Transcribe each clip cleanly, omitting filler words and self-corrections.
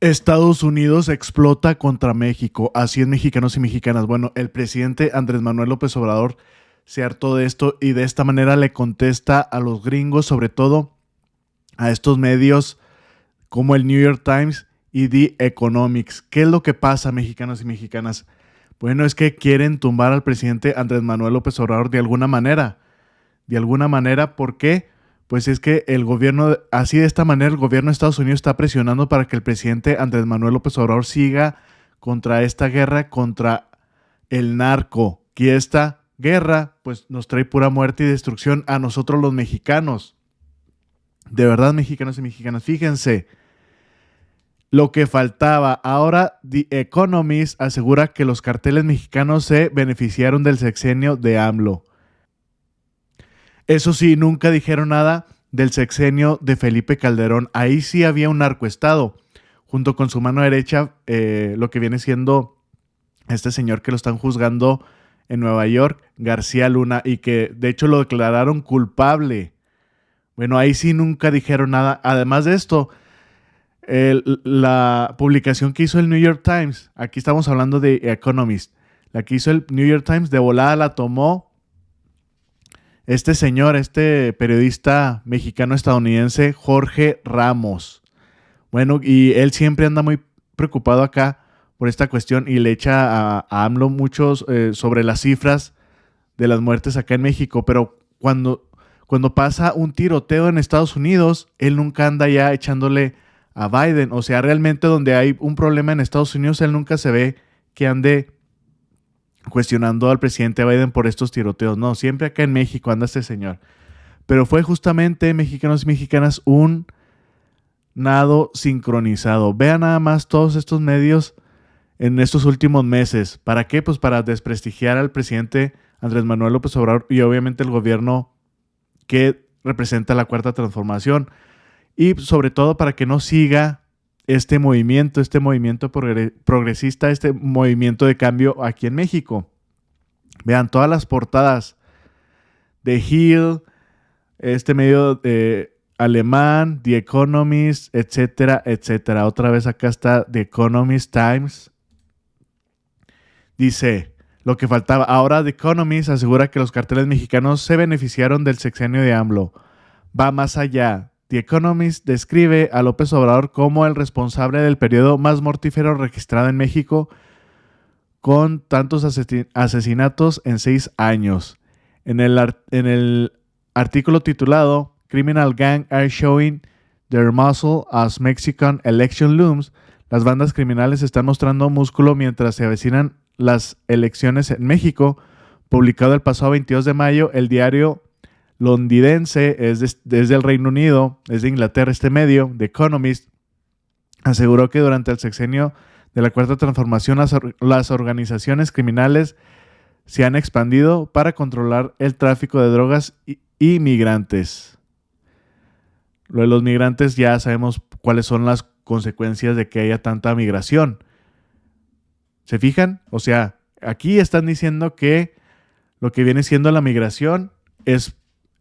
Estados Unidos explota contra México. Así es, mexicanos y mexicanas. Bueno, el presidente Andrés Manuel López Obrador se hartó de esto y de esta manera le contesta a los gringos, sobre todo a estos medios como el New York Times y The Economics. ¿Qué es lo que pasa, mexicanos y mexicanas? Bueno, es que quieren tumbar al presidente Andrés Manuel López Obrador de alguna manera. De alguna manera, ¿por qué? Pues es que el gobierno, así de esta manera, el gobierno de Estados Unidos está presionando para que el presidente Andrés Manuel López Obrador siga contra esta guerra contra el narco. Que esta guerra, pues, nos trae pura muerte y destrucción a nosotros los mexicanos. De verdad, mexicanos y mexicanas, fíjense lo que faltaba. Ahora, The Economist asegura que los carteles mexicanos se beneficiaron del sexenio de AMLO. Eso sí, nunca dijeron nada del sexenio de Felipe Calderón. Ahí sí había un narcoestado, junto con su mano derecha, lo que viene siendo este señor que lo están juzgando en Nueva York, García Luna, y que de hecho lo declararon culpable. Bueno, ahí sí nunca dijeron nada. Además de esto, la publicación que hizo el New York Times, aquí estamos hablando de Economist, la que hizo el New York Times, de volada la tomó este señor, este periodista mexicano-estadounidense, Jorge Ramos. Bueno, y él siempre anda muy preocupado acá por esta cuestión y le echa a AMLO muchos sobre las cifras de las muertes acá en México, pero cuando pasa un tiroteo en Estados Unidos, él nunca anda ya echándole a Biden. O sea, realmente donde hay un problema en Estados Unidos, él nunca se ve que ande cuestionando al presidente Biden por estos tiroteos. No, siempre acá en México anda este señor. Pero fue justamente, mexicanos y mexicanas, un nado sincronizado. Vean nada más todos estos medios en estos últimos meses. ¿Para qué? Pues para desprestigiar al presidente Andrés Manuel López Obrador y obviamente el gobierno que representa la Cuarta Transformación. Y sobre todo para que no siga este movimiento progresista, este movimiento de cambio aquí en México. Vean todas las portadas de Hill, este medio alemán, The Economist, etcétera, etcétera. Otra vez acá está The Economist Times. Dice, lo que faltaba. Ahora The Economist asegura que los carteles mexicanos se beneficiaron del sexenio de AMLO. Va más allá. The Economist describe a López Obrador como el responsable del periodo más mortífero registrado en México, con tantos asesinatos en 6 años. En el artículo titulado Criminal Gang Are Showing Their Muscle as Mexican Election Looms, las bandas criminales están mostrando músculo mientras se avecinan las elecciones en México, publicado el pasado 22 de mayo, el diario londinense, desde el Reino Unido, es de Inglaterra este medio, The Economist, aseguró que durante el sexenio de la Cuarta Transformación las organizaciones criminales se han expandido para controlar el tráfico de drogas y migrantes. Lo de los migrantes ya sabemos cuáles son las consecuencias de que haya tanta migración. ¿Se fijan? O sea, aquí están diciendo que lo que viene siendo la migración es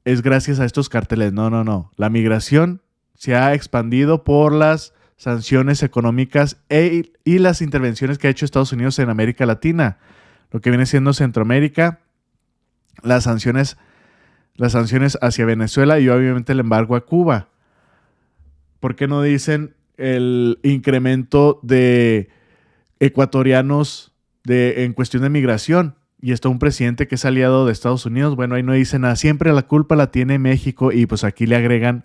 gracias a estos carteles. No. La migración se ha expandido por las sanciones económicas y las intervenciones que ha hecho Estados Unidos en América Latina. Lo que viene siendo Centroamérica, las sanciones hacia Venezuela y obviamente el embargo a Cuba. ¿Por qué no dicen el incremento de ecuatorianos en cuestión de migración? Y está un presidente que es aliado de Estados Unidos. Bueno, ahí no dicen nada. Siempre la culpa la tiene México y pues aquí le agregan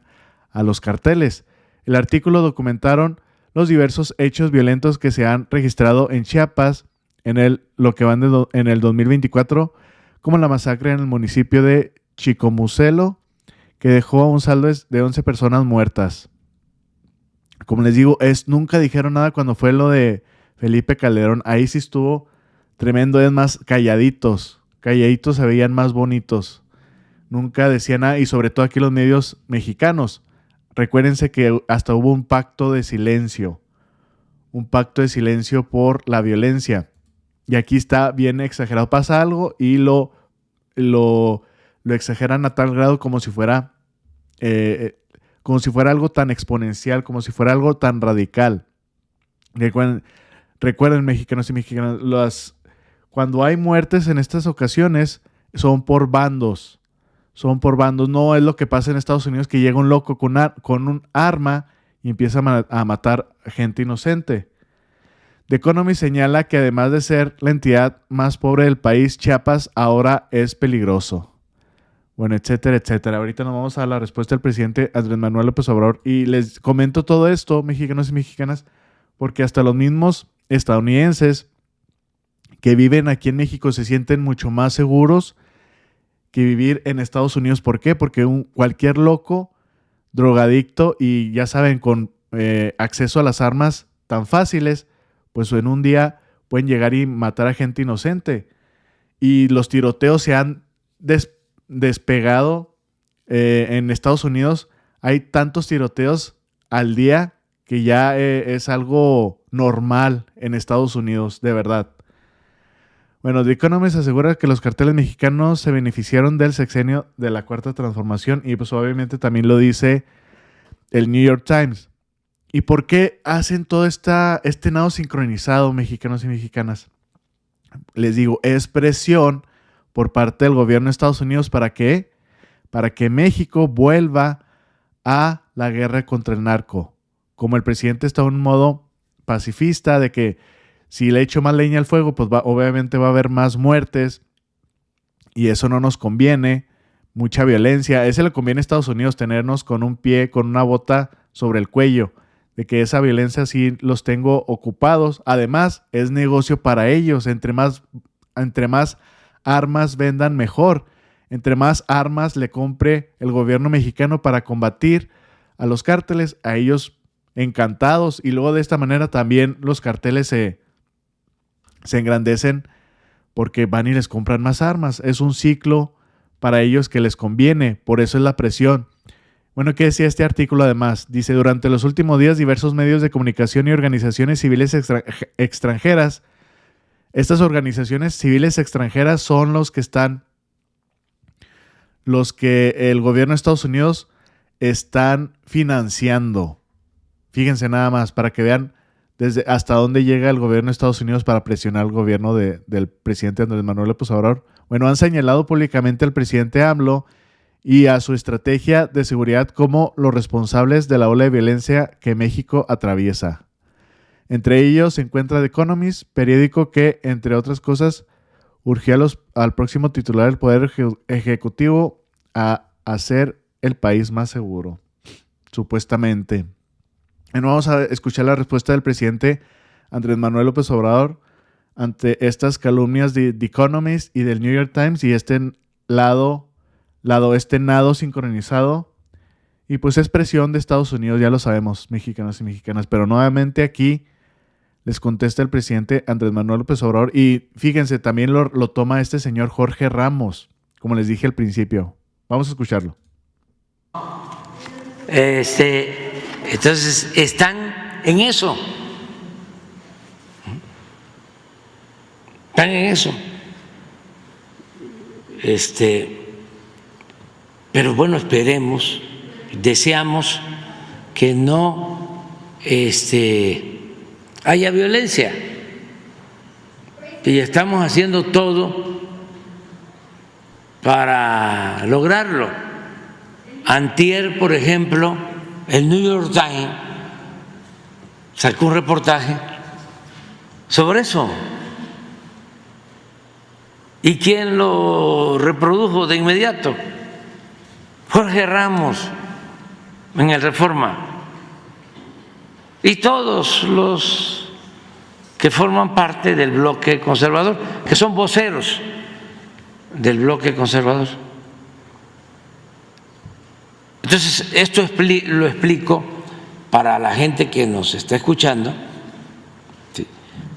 a los carteles. El artículo documentaron los diversos hechos violentos que se han registrado en Chiapas en el 2024, como la masacre en el municipio de Chicomucelo, que dejó un saldo de 11 personas muertas. Como les digo, nunca dijeron nada cuando fue lo de Felipe Calderón. Ahí sí estuvo tremendo, es más, calladitos se veían más bonitos. Nunca decían nada, y sobre todo aquí los medios mexicanos. Recuérdense que hasta hubo un pacto de silencio por la violencia. Y aquí está bien exagerado. Pasa algo y lo exageran a tal grado como si fuera algo tan exponencial, como si fuera algo tan radical. Recuerden, recuerden, mexicanos y mexicanas, cuando hay muertes en estas ocasiones son por bandos. Son por bandos. No es lo que pasa en Estados Unidos, que llega un loco con un arma y empieza a matar gente inocente. The Economist señala que además de ser la entidad más pobre del país, Chiapas ahora es peligroso. Bueno, etcétera, etcétera. Ahorita nos vamos a la respuesta del presidente Andrés Manuel López Obrador. Y les comento todo esto, mexicanos y mexicanas, porque hasta los mismos estadounidenses que viven aquí en México se sienten mucho más seguros que vivir en Estados Unidos. ¿Por qué? Porque cualquier loco, drogadicto y ya saben, con acceso a las armas tan fáciles, pues en un día pueden llegar y matar a gente inocente. Y los tiroteos se han despegado en Estados Unidos. Hay tantos tiroteos al día que ya es algo normal en Estados Unidos, de verdad. Bueno, The Economist asegura que los carteles mexicanos se beneficiaron del sexenio de la Cuarta Transformación y pues obviamente también lo dice el New York Times. ¿Y por qué hacen todo este nado sincronizado, mexicanos y mexicanas? Les digo, es presión por parte del gobierno de Estados Unidos. ¿Para qué? Para que México vuelva a la guerra contra el narco. Como el presidente está en un modo pacifista de que si le echo más leña al fuego, pues obviamente va a haber más muertes y eso no nos conviene. Mucha violencia. Ese le conviene a Estados Unidos, tenernos con un pie, con una bota sobre el cuello, de que esa violencia sí los tengo ocupados. Además, es negocio para ellos. Entre más armas vendan, mejor. Entre más armas le compre el gobierno mexicano para combatir a los cárteles, a ellos encantados. Y luego de esta manera también los carteles se engrandecen porque van y les compran más armas. Es un ciclo para ellos que les conviene. Por eso es la presión. Bueno, ¿qué decía este artículo además? Dice, durante los últimos días diversos medios de comunicación y organizaciones civiles extranjeras, estas organizaciones civiles extranjeras son los que el gobierno de Estados Unidos están financiando. Fíjense nada más, para que vean hasta dónde llega el gobierno de Estados Unidos para presionar al gobierno del presidente Andrés Manuel López Obrador. Bueno, han señalado públicamente al presidente AMLO y a su estrategia de seguridad como los responsables de la ola de violencia que México atraviesa. Entre ellos se encuentra The Economist, periódico que, entre otras cosas, urgía al próximo titular del Poder Ejecutivo a hacer el país más seguro, supuestamente. Bueno, vamos a escuchar la respuesta del presidente Andrés Manuel López Obrador ante estas calumnias de The Economist y del New York Times y este nado sincronizado. Y pues es presión de Estados Unidos, ya lo sabemos, mexicanos y mexicanas. Pero nuevamente aquí les contesta el presidente Andrés Manuel López Obrador. Y fíjense, también lo toma este señor Jorge Ramos, como les dije al principio. Vamos a escucharlo. Entonces están en eso. Están en eso. Pero bueno, esperemos, deseamos que no haya violencia. Y estamos haciendo todo para lograrlo. Antier, por ejemplo, el New York Times sacó un reportaje sobre eso. ¿Y quién lo reprodujo de inmediato? Jorge Ramos en el Reforma. Y todos los que forman parte del bloque conservador, que son voceros del bloque conservador. Entonces, esto lo explico para la gente que nos está escuchando, ¿sí?,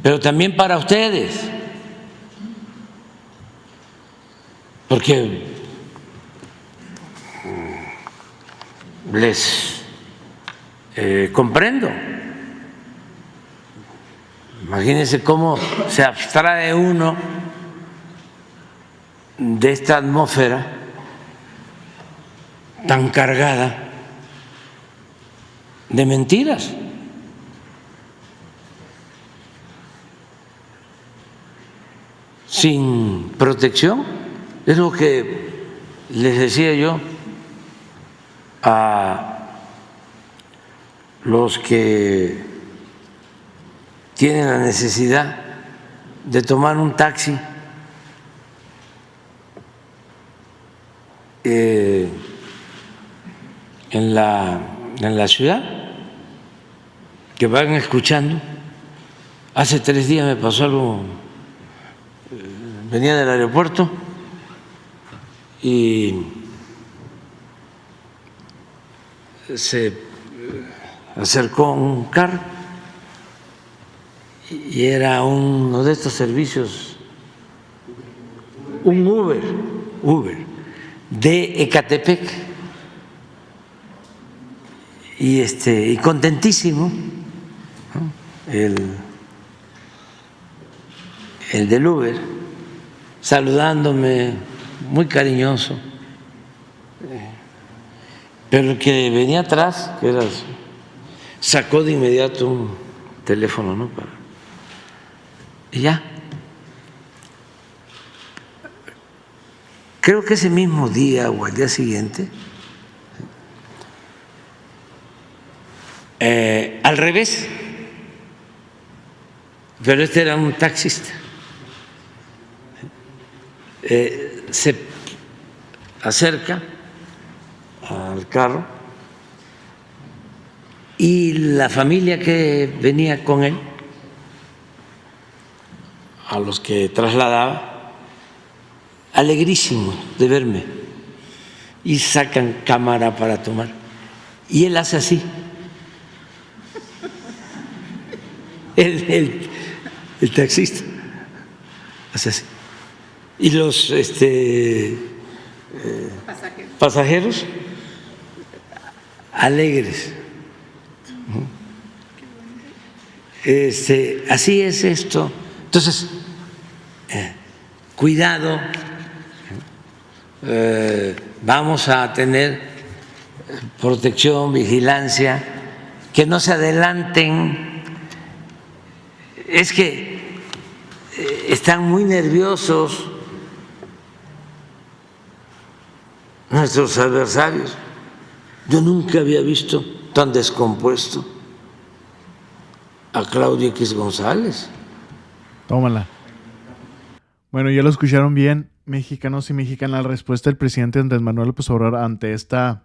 pero también para ustedes, porque les comprendo. Imagínense cómo se abstrae uno de esta atmósfera tan cargada de mentiras. sin protección. Es lo que les decía yo a los que tienen la necesidad de tomar un taxi en la ciudad, que van escuchando. Hace 3 días me pasó algo, venía del aeropuerto y se acercó un carro y era uno de estos servicios, un Uber de Ecatepec, y contentísimo, ¿no? El del Uber, saludándome, muy cariñoso, pero el que venía atrás, que era, sacó de inmediato un teléfono, ¿no? Y ya. Creo que ese mismo día o al día siguiente, al revés, pero este era un taxista, se acerca al carro y la familia que venía con él, a los que trasladaba, alegrísimos de verme, y sacan cámara para tomar, y él hace así, el taxista hace así, y los pasajeros alegres. Así es esto. Entonces, cuidado, vamos a tener protección, vigilancia, que no se adelanten. Es que están muy nerviosos nuestros adversarios. Yo nunca había visto tan descompuesto a Claudio X González. Tómala. Bueno, ya lo escucharon bien, mexicanos y mexicanas, la respuesta del presidente Andrés Manuel López Obrador ante esta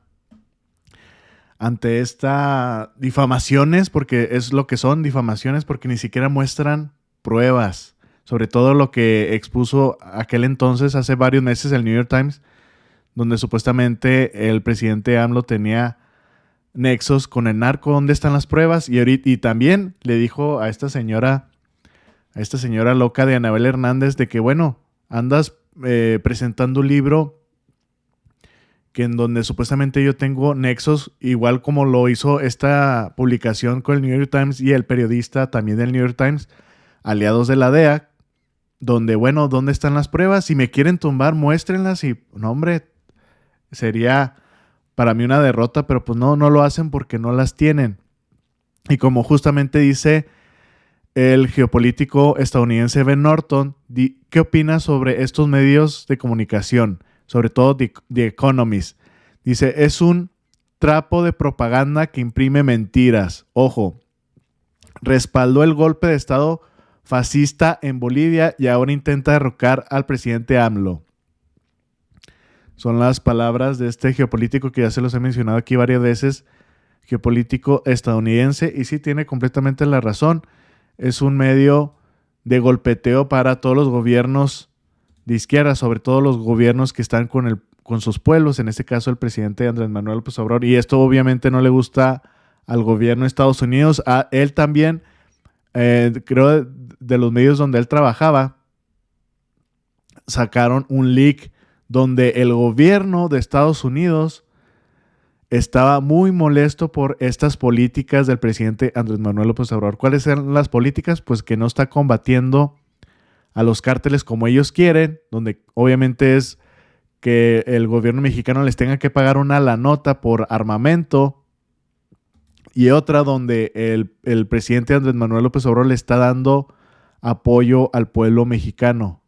difamaciones, porque es lo que son difamaciones, porque ni siquiera muestran pruebas, sobre todo lo que expuso aquel entonces, hace varios meses, el New York Times, donde supuestamente el presidente AMLO tenía nexos con el narco. ¿Dónde están las pruebas? Y también le dijo a esta señora loca de Anabel Hernández de que, bueno, andas presentando un libro que en donde supuestamente yo tengo nexos, igual como lo hizo esta publicación con el New York Times y el periodista también del New York Times, aliados de la DEA, donde, bueno, ¿dónde están las pruebas? Si me quieren tumbar, muéstrenlas. Y, no, hombre, sería para mí una derrota, pero pues no lo hacen porque no las tienen. Y como justamente dice el geopolítico estadounidense Ben Norton, ¿qué opina sobre estos medios de comunicación? Sobre todo The Economist. Dice, es un trapo de propaganda que imprime mentiras. Ojo, respaldó el golpe de estado fascista en Bolivia y ahora intenta derrocar al presidente AMLO. Son las palabras de este geopolítico que ya se los he mencionado aquí varias veces, geopolítico estadounidense, y sí tiene completamente la razón. Es un medio de golpeteo para todos los gobiernos de izquierda, sobre todo los gobiernos que están con sus pueblos, en este caso el presidente Andrés Manuel López Obrador, y esto obviamente no le gusta al gobierno de Estados Unidos. A él también, creo, de los medios donde él trabajaba, sacaron un leak donde el gobierno de Estados Unidos estaba muy molesto por estas políticas del presidente Andrés Manuel López Obrador. ¿Cuáles eran las políticas? Pues que no está combatiendo a los cárteles como ellos quieren, donde obviamente es que el gobierno mexicano les tenga que pagar una la nota por armamento, y otra donde el presidente Andrés Manuel López Obrador le está dando apoyo al pueblo mexicano.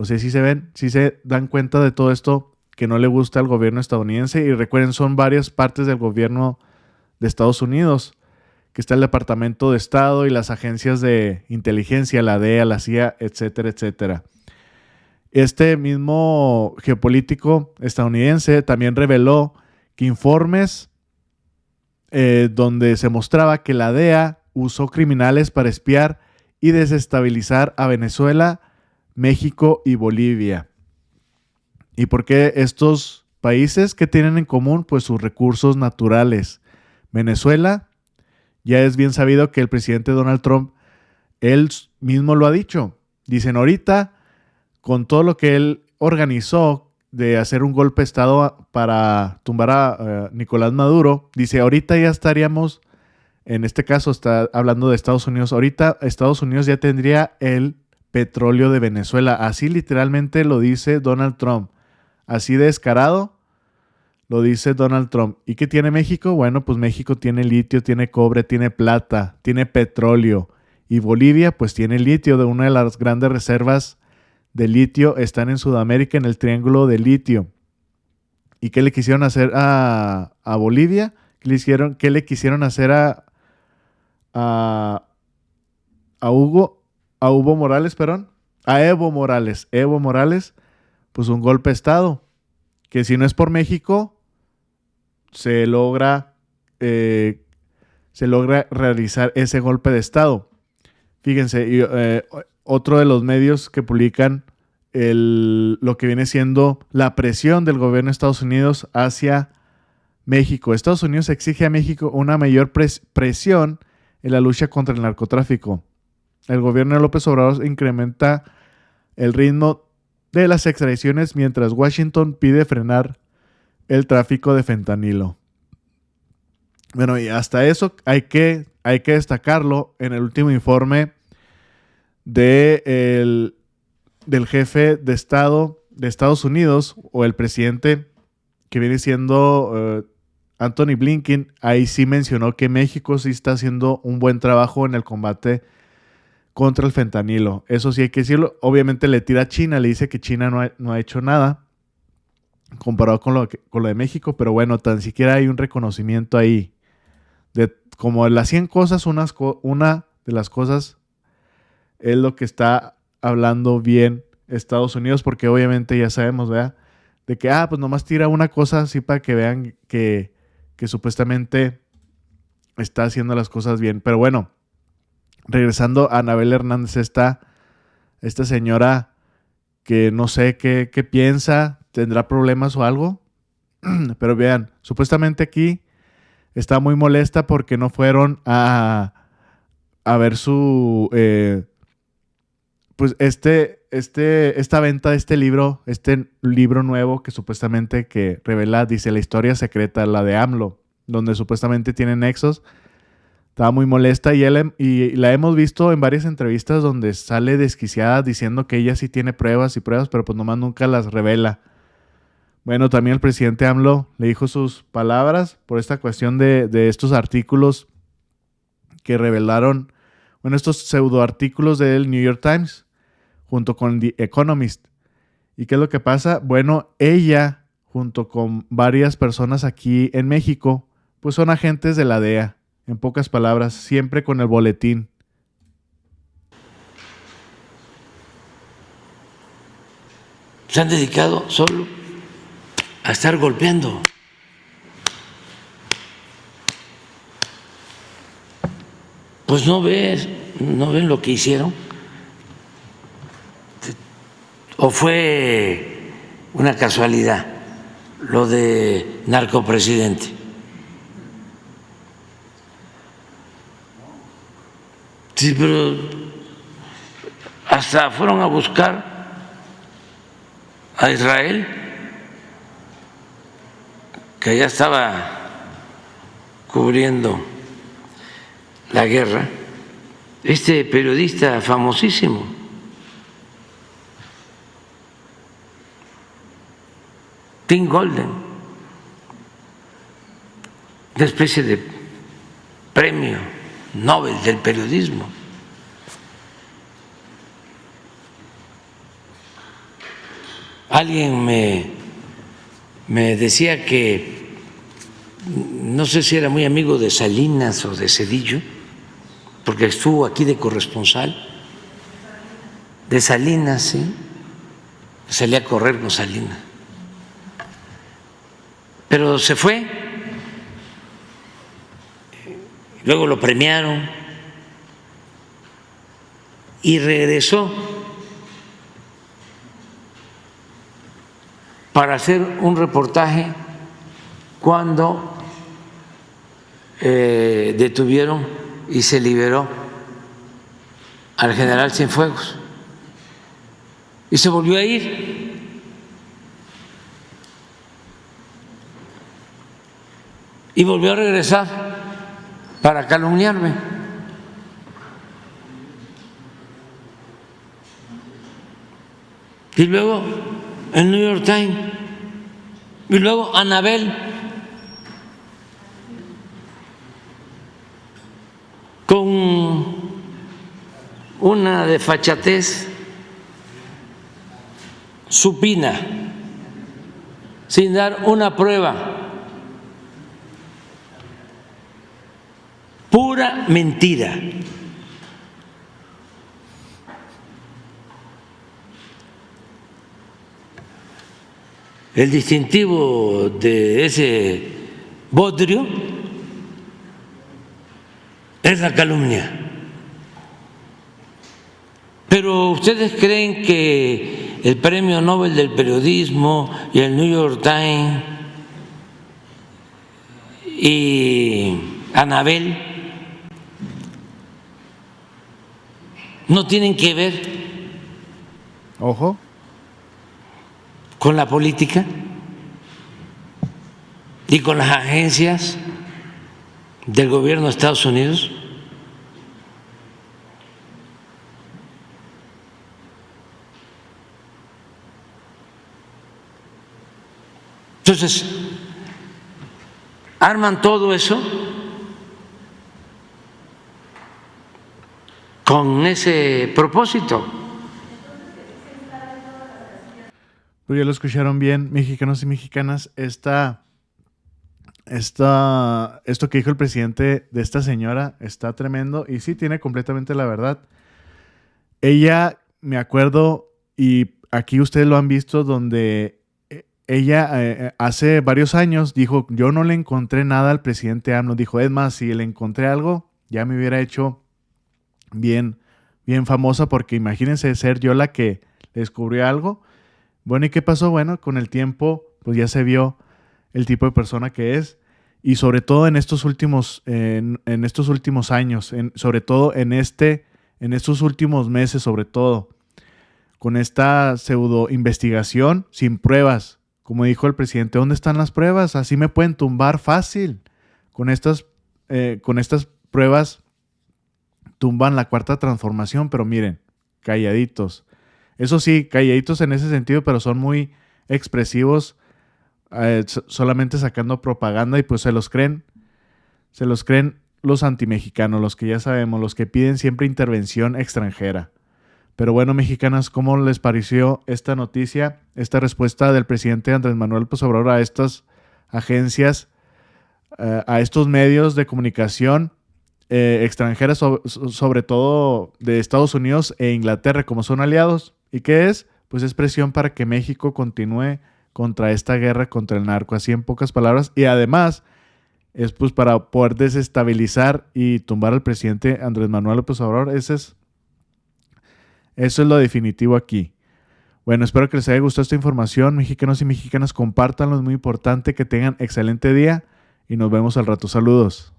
O sea, sí se dan cuenta de todo esto que no le gusta al gobierno estadounidense. Y recuerden, son varias partes del gobierno de Estados Unidos, que está el Departamento de Estado y las agencias de inteligencia, la DEA, la CIA, etcétera, etcétera. Este mismo geopolítico estadounidense también reveló que informes donde se mostraba que la DEA usó criminales para espiar y desestabilizar a Venezuela, México y Bolivia. ¿Y por qué estos países? ¿Qué tienen en común? Pues sus recursos naturales. Venezuela, ya es bien sabido que el presidente Donald Trump, él mismo lo ha dicho. Dicen ahorita, con todo lo que él organizó de hacer un golpe de Estado para tumbar a Nicolás Maduro, dice, ahorita ya estaríamos, en este caso está hablando de Estados Unidos, ahorita Estados Unidos ya tendría el petróleo de Venezuela. Así literalmente lo dice Donald Trump. Así de descarado lo dice Donald Trump. ¿Y qué tiene México? Bueno, pues México tiene litio, tiene cobre, tiene plata, tiene petróleo. Y Bolivia pues tiene litio, de una de las grandes reservas de litio están en Sudamérica, en el Triángulo de Litio. ¿Y qué le quisieron hacer a Bolivia? ¿Qué le quisieron hacer a Evo Morales, Evo Morales, pues un golpe de Estado, que si no es por México, se logra realizar ese golpe de Estado. Fíjense, otro de los medios que publican lo que viene siendo la presión del gobierno de Estados Unidos hacia México. Estados Unidos exige a México una mayor presión en la lucha contra el narcotráfico. El gobierno de López Obrador incrementa el ritmo de las extradiciones mientras Washington pide frenar el tráfico de fentanilo. Bueno, y hasta eso hay que destacarlo en el último informe del jefe de Estado de Estados Unidos, o el presidente que viene siendo Anthony Blinken. Ahí sí mencionó que México sí está haciendo un buen trabajo en el combate contra el fentanilo. Eso sí hay que decirlo. Obviamente le tira a China, le dice que China no ha hecho nada comparado con lo de México, pero bueno, tan siquiera hay un reconocimiento ahí. De como de las 100 cosas, una de las cosas es lo que está hablando bien Estados Unidos, porque obviamente ya sabemos, ¿verdad? De que, pues nomás tira una cosa así para que vean que supuestamente está haciendo las cosas bien. Pero bueno, regresando a Anabel Hernández, esta señora que no sé qué piensa, tendrá problemas o algo, pero vean, supuestamente aquí está muy molesta porque no fueron a ver su pues esta venta de este libro nuevo que supuestamente que revela, dice, la historia secreta, la de AMLO, donde supuestamente tiene nexos. Estaba muy molesta y la hemos visto en varias entrevistas donde sale desquiciada diciendo que ella sí tiene pruebas, pero pues nomás nunca las revela. Bueno, también el presidente AMLO le dijo sus palabras por esta cuestión de estos artículos que revelaron, bueno, estos pseudoartículos del New York Times junto con The Economist. ¿Y qué es lo que pasa? Bueno, ella junto con varias personas aquí en México, pues son agentes de la DEA, en pocas palabras, siempre con el boletín. Se han dedicado solo a estar golpeando. Pues no ven lo que hicieron. ¿O fue una casualidad lo de narcopresidente? Sí, pero hasta fueron a buscar a Israel, que ya estaba cubriendo la guerra, este periodista famosísimo, Tim Golden, una especie de premio Nobel del periodismo. Alguien me decía que no sé si era muy amigo de Salinas o de Zedillo, porque estuvo aquí de corresponsal, de Salinas, sí, salía a correr con Salinas, pero se fue, luego lo premiaron y regresó para hacer un reportaje cuando detuvieron y se liberó al general Cienfuegos y se volvió a ir y volvió a regresar para calumniarme. Y luego el New York Times, y luego Anabel, con una desfachatez supina, sin dar una prueba, pura mentira. El distintivo de ese bodrio es la calumnia. Pero ustedes creen que el Premio Nobel del Periodismo y el New York Times y Anabel no tienen que ver, ojo, con la política y con las agencias del gobierno de Estados Unidos. Entonces, arman todo eso con ese propósito. Pues ya lo escucharon bien, mexicanos y mexicanas, esto que dijo el presidente de esta señora está tremendo y sí tiene completamente la verdad. Ella, me acuerdo, y aquí ustedes lo han visto, donde ella hace varios años dijo, yo no le encontré nada al presidente AMLO. Dijo, es más, si le encontré algo, ya me hubiera hecho bien famosa, porque imagínense ser yo la que descubrió algo. Bueno, ¿y qué pasó? Bueno, con el tiempo, pues ya se vio el tipo de persona que es, y sobre todo en estos últimos, en estos últimos años, sobre todo en estos últimos meses, sobre todo, con esta pseudo investigación sin pruebas. Como dijo el presidente, ¿dónde están las pruebas? Así me pueden tumbar fácil. Con estas pruebas tumban la cuarta transformación, pero miren, calladitos. Eso sí, calladitos en ese sentido, pero son muy expresivos, solamente sacando propaganda, y pues se los creen los antimexicanos, los que ya sabemos, los que piden siempre intervención extranjera. Pero bueno, mexicanas, ¿cómo les pareció esta noticia, esta respuesta del presidente Andrés Manuel López Obrador a estas agencias, a estos medios de comunicación extranjeras, sobre todo de Estados Unidos e Inglaterra, como son aliados? ¿Y qué es? Pues es presión para que México continúe contra esta guerra contra el narco, así en pocas palabras, y además es pues para poder desestabilizar y tumbar al presidente Andrés Manuel López Obrador. Eso es lo definitivo aquí. Bueno, espero que les haya gustado esta información, mexicanos y mexicanas, compártanlo, es muy importante, que tengan excelente día y nos vemos al rato. Saludos.